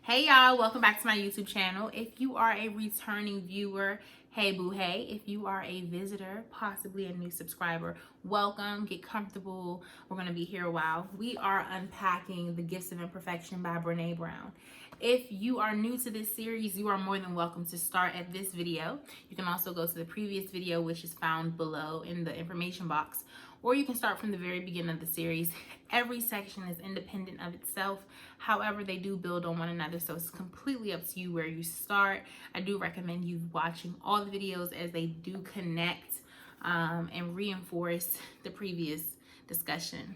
Hey y'all, welcome back to my YouTube channel. If you are a returning viewer, hey boo hey. If you are a visitor, possibly a new subscriber, welcome, get comfortable. We're gonna be here a while. We are unpacking The Gifts of Imperfection by Brené Brown. If you are new to this series, you are more than welcome to start at this video. You can also go to the previous video, which is found below in the information box, or you can start from the very beginning of the series. Every section is independent of itself. However, they do build on one another, so it's completely up to you where you start. I do recommend you watching all the videos as they do connect and reinforce the previous discussion.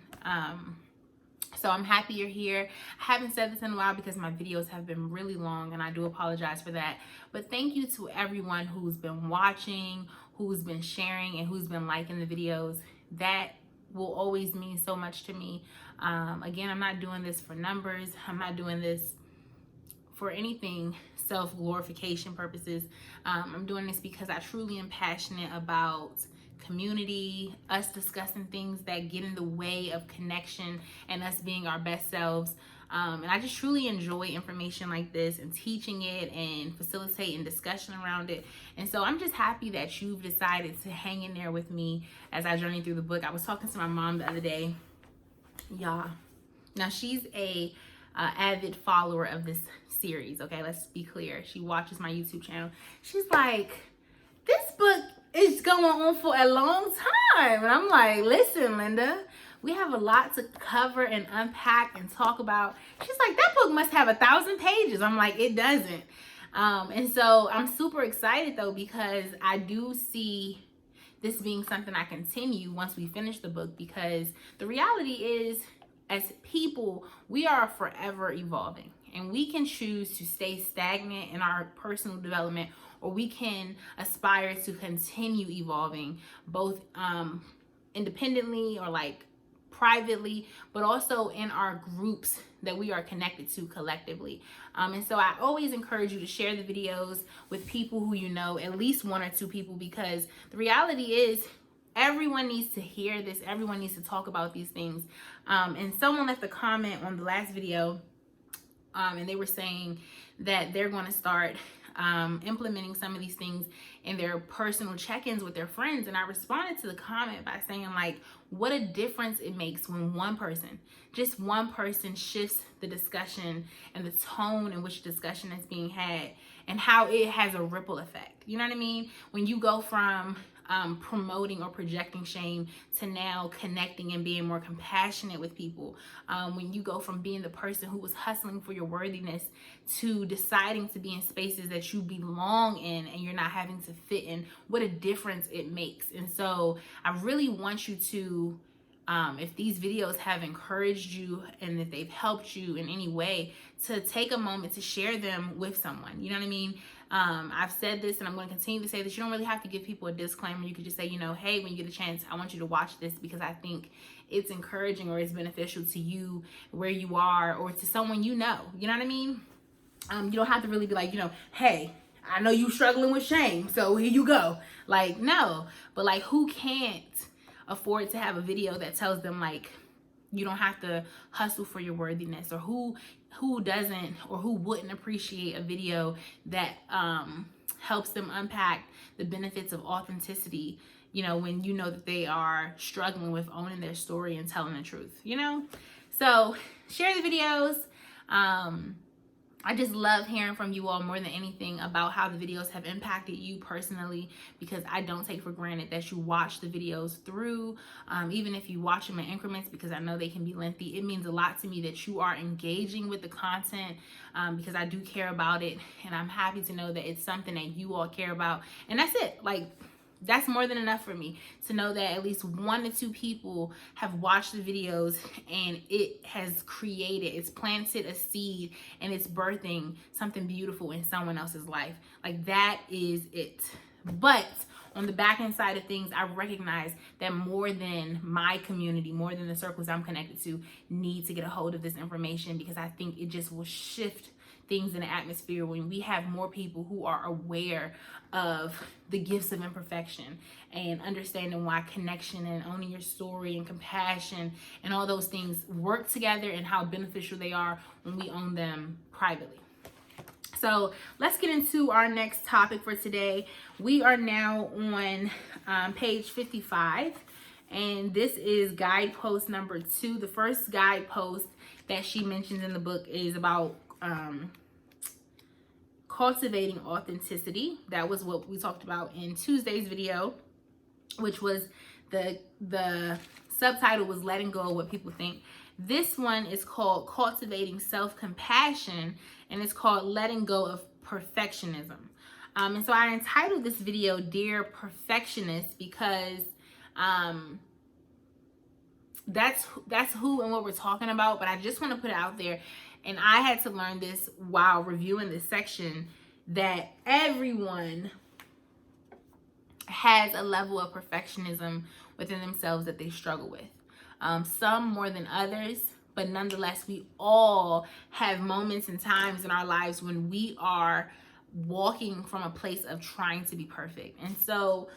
So I'm happy you're here. I haven't said this in a while because my videos have been really long, and I do apologize for that. But thank you to everyone who's been watching, who's been sharing, and who's been liking the videos. That will always mean so much to me. Again, I'm not doing this for numbers. I'm not doing this for anything self-glorification purposes. I'm doing this because I truly am passionate about community, us discussing things that get in the way of connection and us being our best selves. And I just truly enjoy information like this and teaching it and facilitating discussion around it. And so I'm just happy that you've decided to hang in there with me as I journey through the book. I was talking to my mom the other day, y'all. Now she's a avid follower of this series. Okay, let's be clear. She watches my YouTube channel. She's like, this book is going on for a long time. And I'm like, listen, Linda, we have a lot to cover and unpack and talk about. She's like, that book must have 1,000 pages. I'm like, it doesn't. And so I'm super excited though, because I do see this being something I continue once we finish the book, because the reality is, as people, we are forever evolving, and we can choose to stay stagnant in our personal development, or we can aspire to continue evolving, both independently or like privately, but also in our groups that we are connected to collectively. And so I always encourage you to share the videos with people who you know, at least 1 or 2 people, because the reality is everyone needs to hear this. Everyone needs to talk about these things. And someone left a comment on the last video, and they were saying that they're going to start implementing some of these things in their personal check-ins with their friends. And I responded to the comment by saying, like, what a difference it makes when just one person shifts the discussion and the tone in which discussion is being had, and how it has a ripple effect. You know what I mean? When you go from promoting or projecting shame to now connecting and being more compassionate with people. When you go from being the person who was hustling for your worthiness to deciding to be in spaces that you belong in and you're not having to fit in, what a difference it makes. And so I really want you to, if these videos have encouraged you and if they've helped you in any way, to take a moment to share them with someone. You know what I mean? I've said this, and I'm going to continue to say this. You don't really have to give people a disclaimer. You could just say, you know, hey, when you get a chance, I want you to watch this because I think it's encouraging or it's beneficial to you where you are, or to someone you know. You know what I mean? You don't have to really be like, you know, hey, I know you struggling with shame, so here you go. Like, no. But like, who can't afford to have a video that tells them, like, you don't have to hustle for your worthiness, or who doesn't or who wouldn't appreciate a video that helps them unpack the benefits of authenticity, you know, when you know that they are struggling with owning their story and telling the truth, you know? So share the videos. I just love hearing from you all more than anything about how the videos have impacted you personally, because I don't take for granted that you watch the videos through, even if you watch them in increments, because I know they can be lengthy. It means a lot to me that you are engaging with the content, because I do care about it, and I'm happy to know that it's something that you all care about. And that's it. Like, that's more than enough for me to know that at least 1 to 2 people have watched the videos, and it has it's planted a seed, and it's birthing something beautiful in someone else's life. Like, that is it. But on the back end side of things, I recognize that more than my community, more than the circles I'm connected to, need to get a hold of this information, because I think it just will shift things in the atmosphere when we have more people who are aware of the gifts of imperfection and understanding why connection and owning your story and compassion and all those things work together, and how beneficial they are when we own them privately. So let's get into our next topic for today. We are now on page 55, and this is guidepost number 2. The first guidepost that she mentions in the book is about cultivating authenticity. That was what we talked about in Tuesday's video, which was the subtitle was letting go of what people think. This one is called cultivating self-compassion, and it's called letting go of perfectionism. And so I entitled this video Dear Perfectionist because that's who and what we're talking about. But I just want to put it out there, and I had to learn this while reviewing this section, that everyone has a level of perfectionism within themselves that they struggle with. Some more than others, but nonetheless, we all have moments and times in our lives when we are walking from a place of trying to be perfect. And so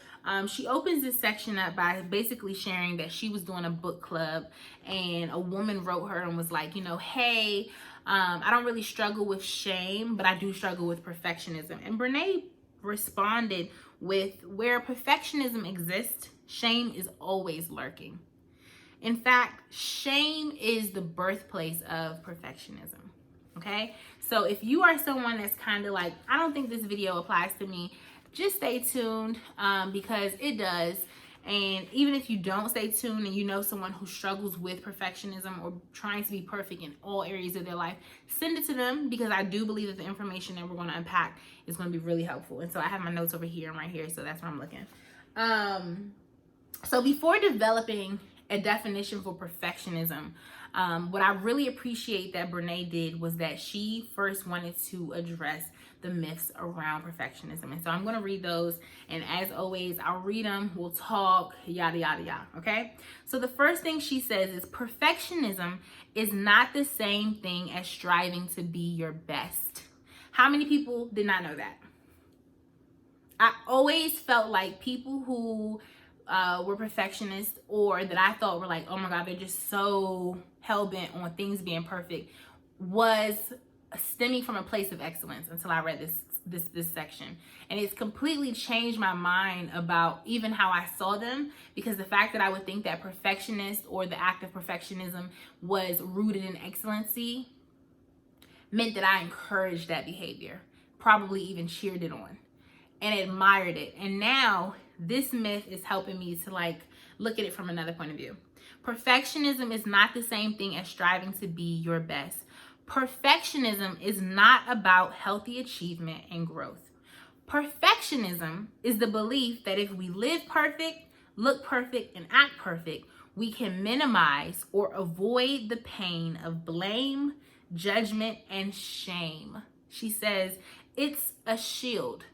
she opens this section up by basically sharing that she was doing a book club, and a woman wrote her and was like, hey, I don't really struggle with shame, but I do struggle with perfectionism. And Brene responded with, where perfectionism exists, shame is always lurking. In fact, shame is the birthplace of perfectionism. Okay, so if you are someone that's kind of like, I don't think this video applies to me, just stay tuned because it does. And even if you don't stay tuned and you know someone who struggles with perfectionism or trying to be perfect in all areas of their life, send it to them, because I do believe that the information that we're going to unpack is going to be really helpful. And so I have my notes over here and right here, so that's where I'm looking. So before developing a definition for perfectionism, what I really appreciate that Brene did was that she first wanted to address the myths around perfectionism. And so I'm going to read those, and as always, I'll read them, we'll talk, yada, yada, yada, okay? So the first thing she says is perfectionism is not the same thing as striving to be your best. How many people did not know that? I always felt like people who were perfectionists, or that I thought were like, oh my God, they're just so hell-bent on things being perfect, was stemming from a place of excellence until I read this section. And it's completely changed my mind about even how I saw them, because the fact that I would think that perfectionist or the act of perfectionism was rooted in excellency meant that I encouraged that behavior, probably even cheered it on and admired it. And now this myth is helping me to like look at it from another point of view. Perfectionism is not the same thing as striving to be your best. Perfectionism is not about healthy achievement and growth. Perfectionism is the belief that if we live perfect, look perfect, and act perfect, we can minimize or avoid the pain of blame, judgment, and shame. She says it's a shield.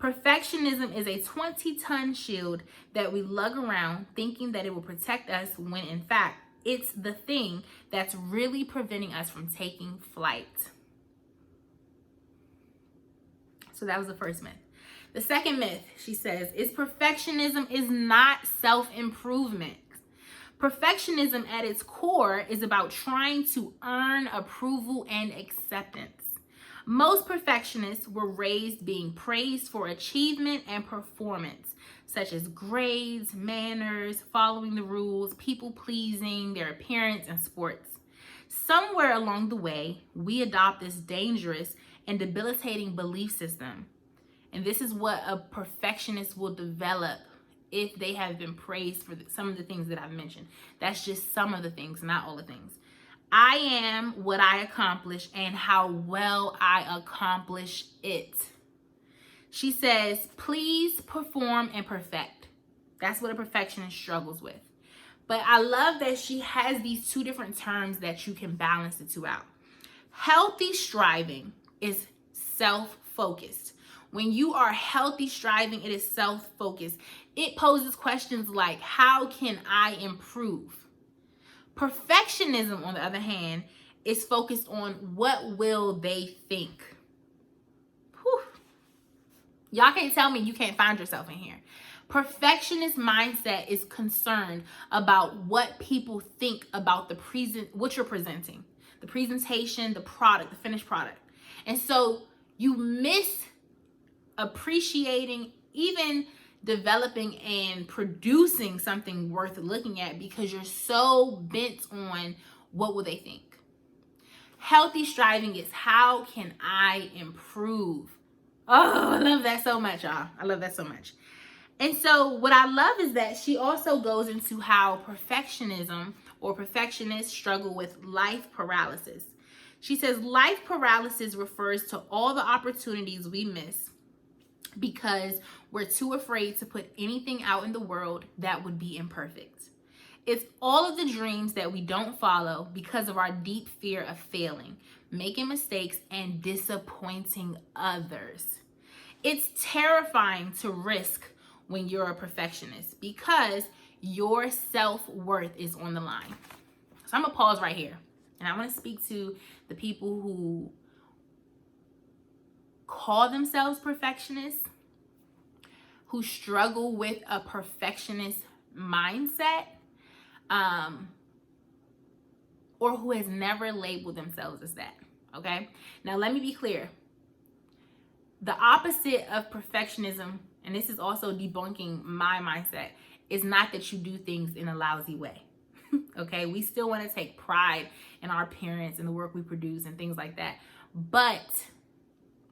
Perfectionism is a 20-ton shield that we lug around thinking that it will protect us, when in fact, it's the thing that's really preventing us from taking flight. So that was the first myth. The second myth, she says, is perfectionism is not self-improvement. Perfectionism at its core is about trying to earn approval and acceptance. Most perfectionists were raised being praised for achievement and performance, such as grades, manners, following the rules, people-pleasing, their appearance, and sports. Somewhere along the way, we adopt this dangerous and debilitating belief system. And this is what a perfectionist will develop if they have been praised for some of the things that I've mentioned. That's just some of the things, not all the things. I am what I accomplish and how well I accomplish it. She says, please perform and perfect. That's what a perfectionist struggles with. But I love that she has these two different terms that you can balance the two out. Healthy striving is self-focused. When you are healthy striving, it is self-focused. It poses questions like, how can I improve? Perfectionism, on the other hand, is focused on what will they think. Whew. Y'all can't tell me you can't find yourself in here. Perfectionist mindset is concerned about what people think about what you're presenting, the presentation, the product, the finished product. And so You miss appreciating, even developing and producing something worth looking at because you're so bent on what will they think. Healthy striving is how can I improve? Oh, I love that so much, y'all. I love that so much. And so what I love is that she also goes into how perfectionism or perfectionists struggle with life paralysis. She says life paralysis refers to all the opportunities we miss because we're too afraid to put anything out in the world that would be imperfect. It's all of the dreams that we don't follow because of our deep fear of failing, making mistakes, and disappointing others. It's terrifying to risk when you're a perfectionist because your self-worth is on the line. So I'm gonna pause right here and I want to speak to the people who call themselves perfectionists, who struggle with a perfectionist mindset, or who has never labeled themselves as that. Okay, now let me be clear. The opposite of perfectionism, and this is also debunking my mindset, is not that you do things in a lousy way. Okay, we still want to take pride in our appearance and the work we produce and things like that. But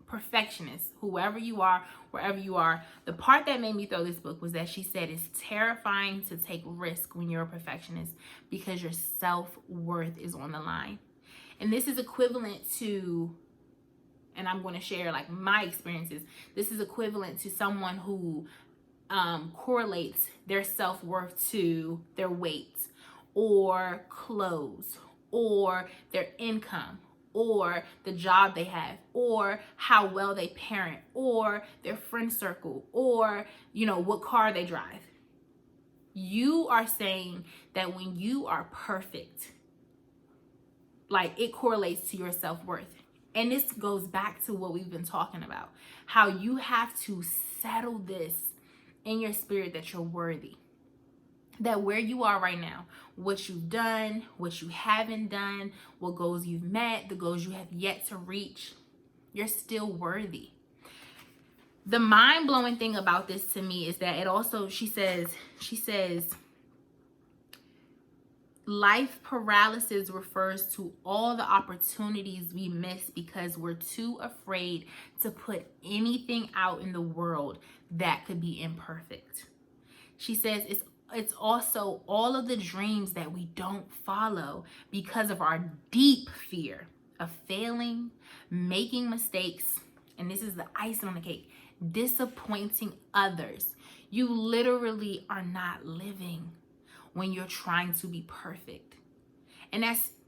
perfectionists, whoever you are, wherever you are, the part that made me throw this book was that she said it's terrifying to take risk when you're a perfectionist because your self-worth is on the line. And this is equivalent to, and I'm going to share like my experiences, this is equivalent to someone who correlates their self-worth to their weight or clothes or their income or the job they have, or how well they parent, or their friend circle, or, what car they drive. You are saying that when you are perfect, like it correlates to your self-worth. And this goes back to what we've been talking about, how you have to settle this in your spirit that you're worthy. That where you are right now, what you've done, what you haven't done, what goals you've met, the goals you have yet to reach, you're still worthy. The mind-blowing thing about this to me is that it also, she says, life paralysis refers to all the opportunities we miss because we're too afraid to put anything out in the world that could be imperfect. She says it's also all of the dreams that we don't follow because of our deep fear of failing, making mistakes, and this is the icing on the cake, disappointing others. You literally are not living when you're trying to be perfect. And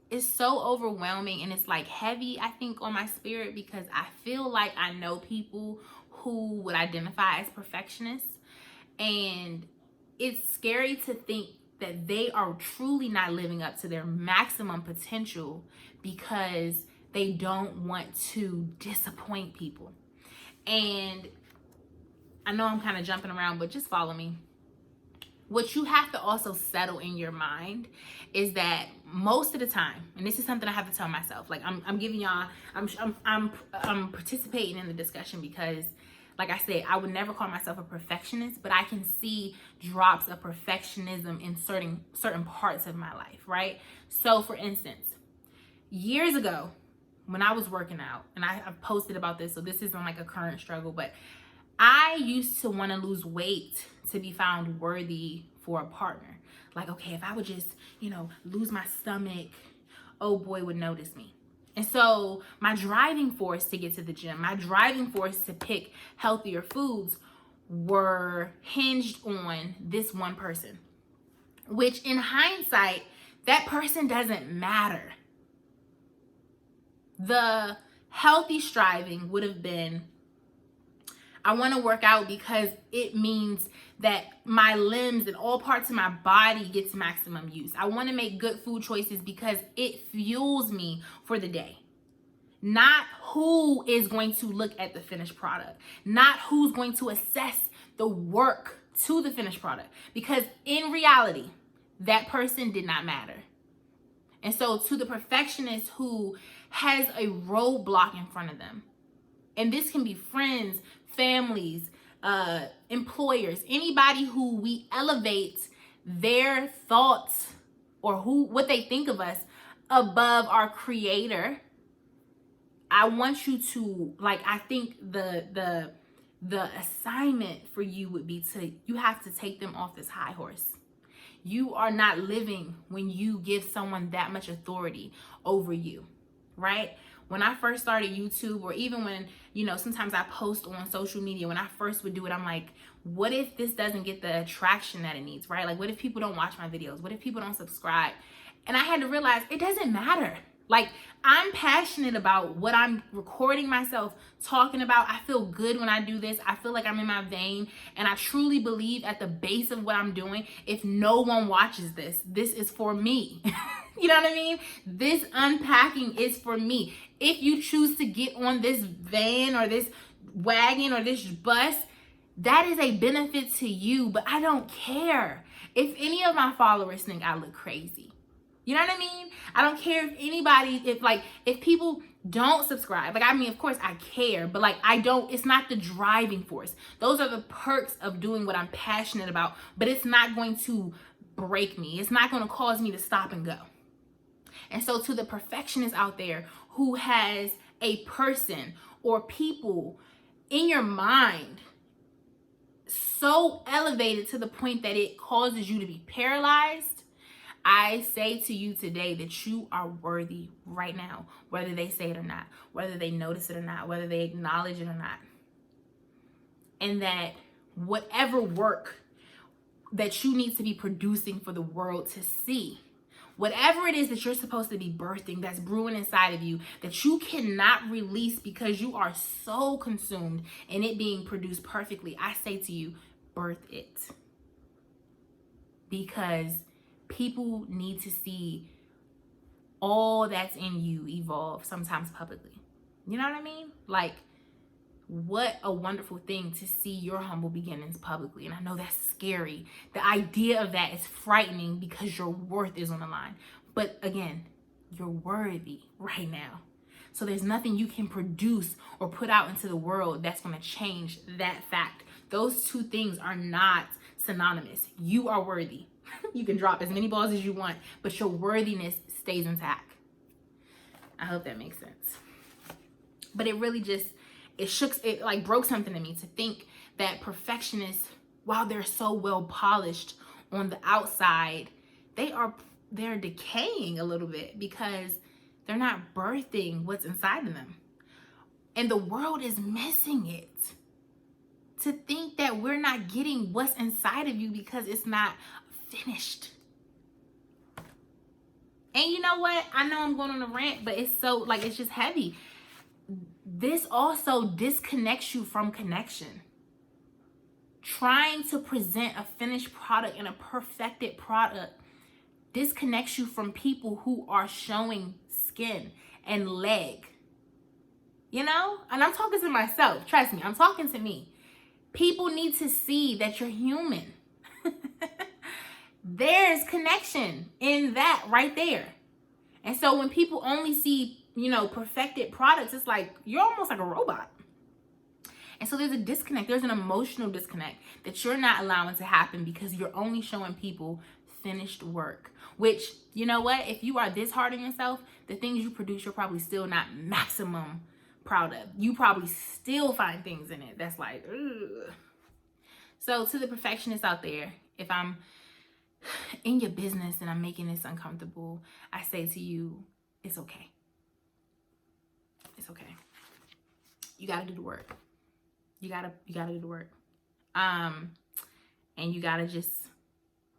it's so overwhelming, and it's like heavy, I think, on my spirit because I feel like I know people who would identify as perfectionists, and it's scary to think that they are truly not living up to their maximum potential because they don't want to disappoint people. And I know I'm kind of jumping around, but just follow me. What you have to also settle in your mind is that most of the time, and this is something I have to tell myself, like I'm giving y'all, I'm participating in the discussion because, like I said, I would never call myself a perfectionist, but I can see drops of perfectionism in certain parts of my life, right? So for instance, years ago when I was working out, and I've posted about this, so this isn't like a current struggle, but I used to want to lose weight to be found worthy for a partner. Like, okay, if I would just, lose my stomach, oh boy would notice me. And so my driving force to get to the gym, my driving force to pick healthier foods were hinged on this one person, which in hindsight, that person doesn't matter. The healthy striving would have been, I want to work out because it means that my limbs and all parts of my body gets maximum use. I want to make good food choices because it fuels me for the day. Not who is going to look at the finished product. Not who's going to assess the work to the finished product. Because in reality, that person did not matter. And so to the perfectionist who has a roadblock in front of them, And this can be friends, families, employers, anybody who we elevate their thoughts or what they think of us above our creator. I want you to, like, I think the assignment for you would be you have to take them off this high horse. You are not living when you give someone that much authority over you, right? When I first started YouTube, or even when, sometimes I post on social media, when I first would do it, I'm like, what if this doesn't get the attraction that it needs, right? Like, what if people don't watch my videos? What if people don't subscribe? And I had to realize it doesn't matter. Like, I'm passionate about what I'm recording myself talking about. I feel good when I do this. I feel like I'm in my vein. And I truly believe at the base of what I'm doing, if no one watches this, this is for me. You know what I mean? This unpacking is for me. If you choose to get on this van or this wagon or this bus, that is a benefit to you, but I don't care if any of my followers think I look crazy. You know what I mean? I don't care if anybody, if people don't subscribe. Like, I mean, of course I care, but like, it's not the driving force. Those are the perks of doing what I'm passionate about, but it's not going to break me. It's not going to cause me to stop and go. And so to the perfectionist out there who has a person or people in your mind so elevated to the point that it causes you to be paralyzed, I say to you today that you are worthy right now, whether they say it or not, whether they notice it or not, whether they acknowledge it or not. And that whatever work that you need to be producing for the world to see, whatever it is that you're supposed to be birthing, that's brewing inside of you, that you cannot release because you are so consumed in it being produced perfectly, I say to you, birth it. Because people need to see all that's in you evolve, sometimes publicly. You know what I mean? Like, what a wonderful thing to see your humble beginnings publicly. And I know that's scary. The idea of that is frightening because your worth is on the line. But again, you're worthy right now. So there's nothing you can produce or put out into the world that's going to change that fact. Those two things are not synonymous. You are worthy. You can drop as many balls as you want, but your worthiness stays intact. I hope that makes sense. But it really just, it like broke something in me to think that perfectionists, while they're so well polished on the outside, they're decaying a little bit because they're not birthing what's inside of them. And the world is missing it. To think that we're not getting what's inside of you because it's not finished. And you know what? I know I'm going on a rant, but it's so, like, it's just heavy. This also disconnects you from connection. Trying to present a finished product and a perfected product disconnects you from people who are showing skin and leg. You know? And I'm talking to myself. Trust me, I'm talking to me. People need to see that you're human. There's connection in that right there. And so when people only see, perfected products, it's like you're almost like a robot. And so there's a disconnect. There's an emotional disconnect that you're not allowing to happen because you're only showing people finished work. Which, you know what? If you are this hard on yourself, the things you produce, you're probably still not maximum proud of. You probably still find things in it that's like, ugh. So to the perfectionists out there, if I'm in your business and I'm making this uncomfortable, I say to you, it's okay. It's okay. You got to do the work. You gotta do the work. And you gotta just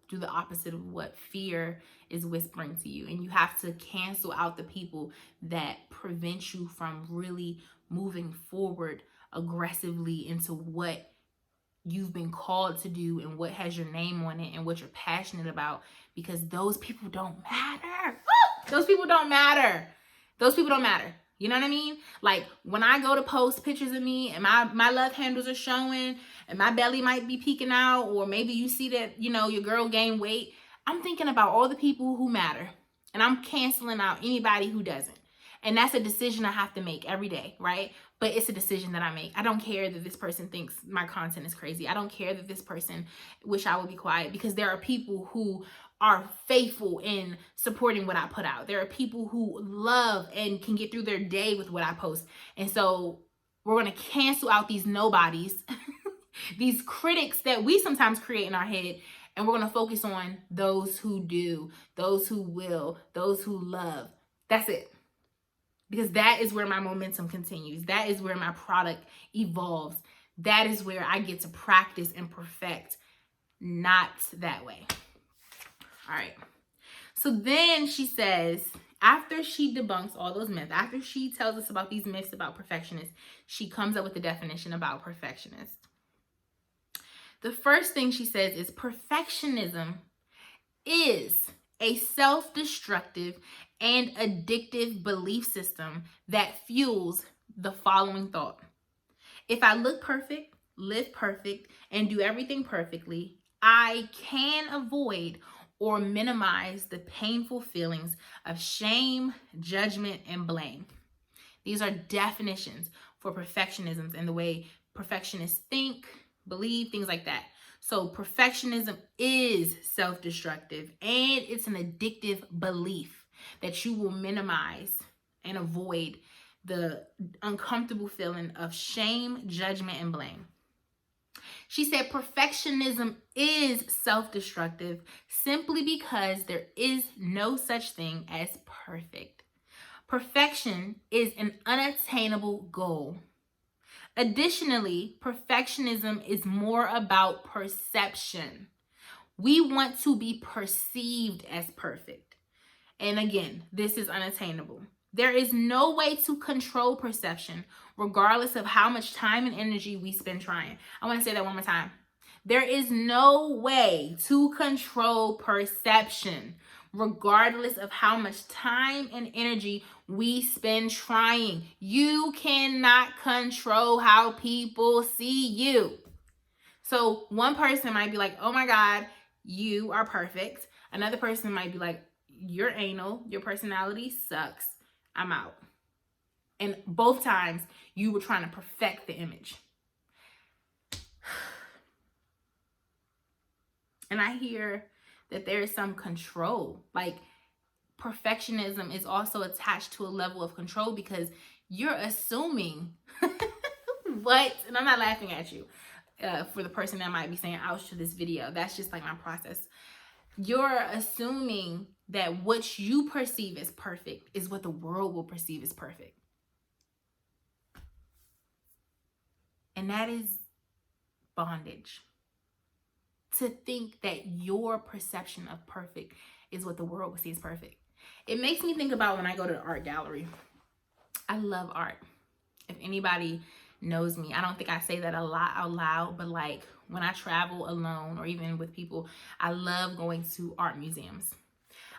do the opposite of what fear is whispering to you. And you have to cancel out the people that prevent you from really moving forward aggressively into what you've been called to do and what has your name on it and what you're passionate about, because those people don't matter. Those people don't matter. Those people don't matter. You know what I mean? Like, when I go to post pictures of me and my love handles are showing and my belly might be peeking out, or maybe you see that, your girl gained weight, I'm thinking about all the people who matter and I'm canceling out anybody who doesn't. And that's a decision I have to make every day, right? But it's a decision that I make. I don't care that this person thinks my content is crazy. I don't care that this person wish I would be quiet, because there are people who are faithful in supporting what I put out. There are people who love and can get through their day with what I post. And so we're going to cancel out these nobodies, these critics that we sometimes create in our head. And we're going to focus on those who do, those who will, those who love. That's it. Because that is where my momentum continues. That is where my product evolves. That is where I get to practice and perfect. Not that way. All right. So then she says, after she debunks all those myths, after she tells us about these myths about perfectionists, she comes up with the definition about perfectionist. The first thing she says is perfectionism is a self-destructive and addictive belief system that fuels the following thought. If I look perfect, live perfect, and do everything perfectly, I can avoid or minimize the painful feelings of shame, judgment, and blame. These are definitions for perfectionism and the way perfectionists think, believe, things like that. So perfectionism is self-destructive, and it's an addictive belief that you will minimize and avoid the uncomfortable feeling of shame, judgment, and blame. She said perfectionism is self-destructive simply because there is no such thing as perfect. Perfection is an unattainable goal. Additionally, perfectionism is more about perception. We want to be perceived as perfect. And again, this is unattainable. There is no way to control perception, regardless of how much time and energy we spend trying. I want to say that one more time. There is no way to control perception, regardless of how much time and energy we spend trying. You cannot control how people see you. So one person might be like, oh my God, you are perfect. Another person might be like, you're anal, your personality sucks, I'm out. And both times you were trying to perfect the image. And I hear that there is some control. Like perfectionism is also attached to a level of control because you're assuming what, and I'm not laughing at you for the person that might be saying ouch to this video. That's just like my process. You're assuming that what you perceive as perfect is what the world will perceive as perfect. And that is bondage. To think that your perception of perfect is what the world will see as perfect. It makes me think about when I go to the art gallery. I love art. If anybody knows me, I don't think I say that a lot out loud, but like when I travel alone or even with people, I love going to art museums.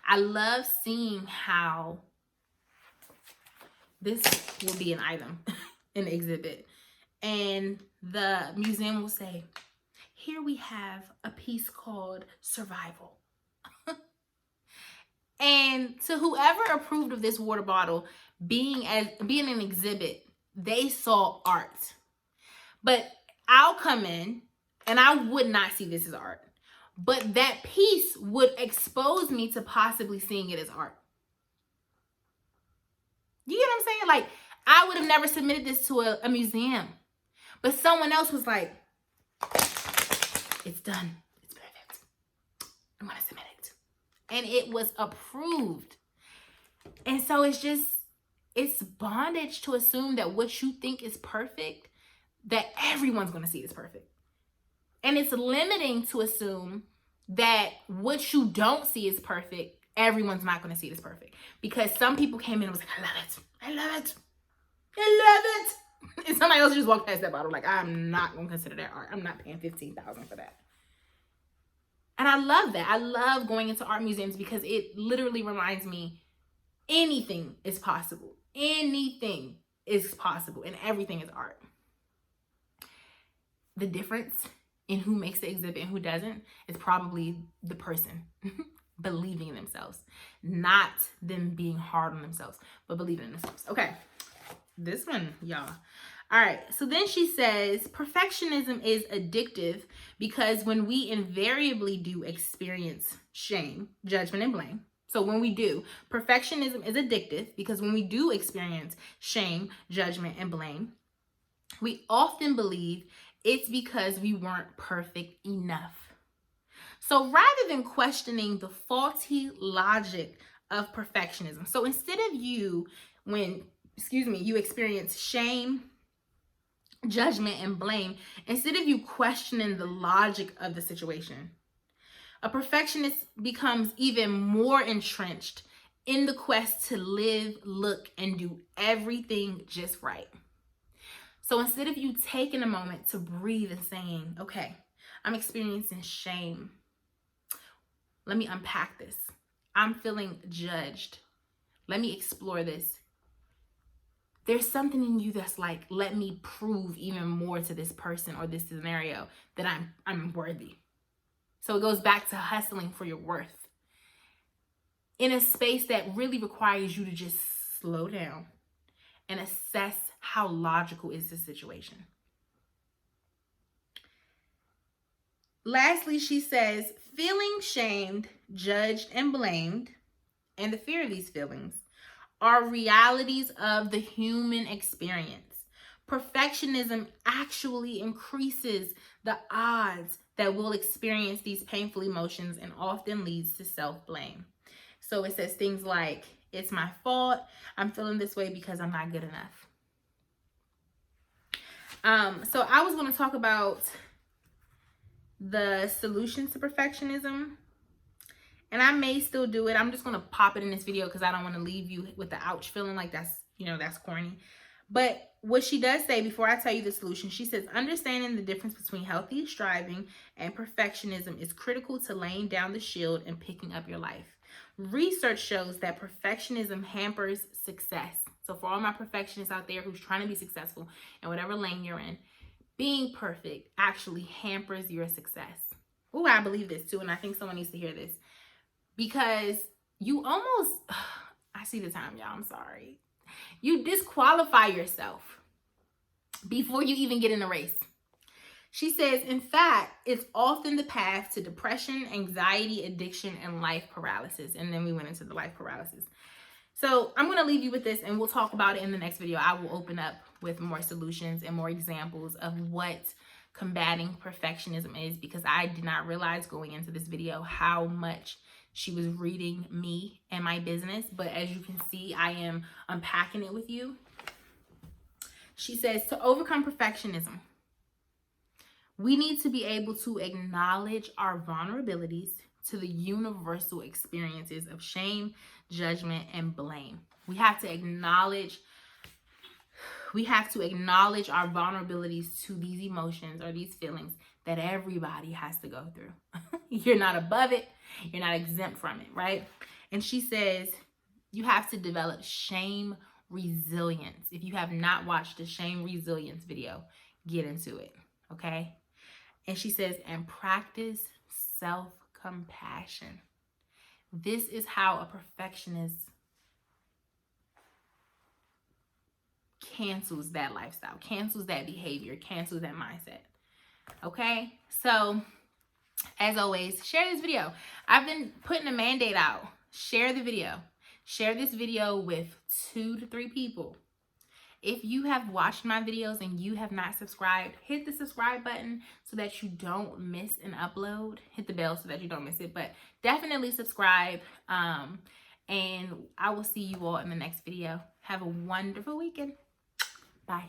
I love seeing how this will be an item, an exhibit, and the museum will say, here we have a piece called Survival. And to whoever approved of this water bottle being an exhibit, they saw art. But I'll come in and I would not see this as art. But that piece would expose me to possibly seeing it as art. You get what I'm saying? Like, I would have never submitted this to a museum. But someone else was like, it's done. It's perfect. I'm going to submit it. And it was approved. And so it's bondage to assume that what you think is perfect, that everyone's going to see as perfect. And it's limiting to assume that what you don't see as perfect, everyone's not going to see it as perfect. Because some people came in and was like, I love it. I love it. I love it. And somebody else just walked past that bottle like, I'm not going to consider that art. I'm not paying $15,000 for that. And I love that. I love going into art museums because it literally reminds me anything is possible. Anything is possible and everything is art. The difference in who makes the exhibit and who doesn't is probably the person. believing in themselves, not them being hard on themselves, but believing in themselves. Okay, this one, y'all. All right, so then she says, perfectionism is addictive because when we invariably do experience shame, judgment, and blame. So when we do, perfectionism is addictive because when we do experience shame, judgment, and blame, we often believe it's because we weren't perfect enough. So rather than questioning the faulty logic of perfectionism, so instead of you experience shame, judgment, and blame, instead of you questioning the logic of the situation, a perfectionist becomes even more entrenched in the quest to live, look, and do everything just right. So instead of you taking a moment to breathe and saying, okay, I'm experiencing shame. Let me unpack this. I'm feeling judged. Let me explore this. There's something in you that's like, let me prove even more to this person or this scenario that I'm worthy. So it goes back to hustling for your worth in a space that really requires you to just slow down and assess how logical is the situation. Lastly, she says, feeling shamed, judged, and blamed, and the fear of these feelings are realities of the human experience. Perfectionism actually increases the odds that we'll experience these painful emotions and often leads to self-blame. So it says things like, it's my fault, I'm feeling this way because I'm not good enough. So I was going to talk about the solutions to perfectionism, and I may still do it. I'm just going to pop it in this video because I don't want to leave you with the ouch feeling like that's corny. But what she does say, before I tell you the solution, she says, understanding the difference between healthy striving and perfectionism is critical to laying down the shield and picking up your life. Research shows that perfectionism hampers success. So for all my perfectionists out there who's trying to be successful in whatever lane you're in, being perfect actually hampers your success. Oh, I believe this too, and I think someone needs to hear this. Because you almost, I see the time, y'all, I'm sorry. You disqualify yourself before you even get in the race. She says, in fact, it's often the path to depression, anxiety, addiction, and life paralysis. And then we went into the life paralysis. So I'm going to leave you with this, and we'll talk about it in the next video. I will open up with more solutions and more examples of what combating perfectionism is, because I did not realize going into this video how much she was reading me and my business. But as you can see, I am unpacking it with you. She says, to overcome perfectionism, we need to be able to acknowledge our vulnerabilities to the universal experiences of shame, judgment, and blame. We have to acknowledge our vulnerabilities to these emotions or these feelings that everybody has to go through. You're not above it. You're not exempt from it, right? And she says you have to develop shame resilience. If you have not watched the shame resilience video, get into it, okay? And she says, and practice self-compassion. This is how a perfectionist cancels that lifestyle, cancels that behavior, cancels that mindset. Okay? So, as always, share this video. I've been putting a mandate out. Share the video. Share this video with 2 to 3 people. If you have watched my videos and you have not subscribed, hit the subscribe button so that you don't miss an upload. Hit the bell so that you don't miss it. But definitely subscribe. And I will see you all in the next video. Have a wonderful weekend. Bye.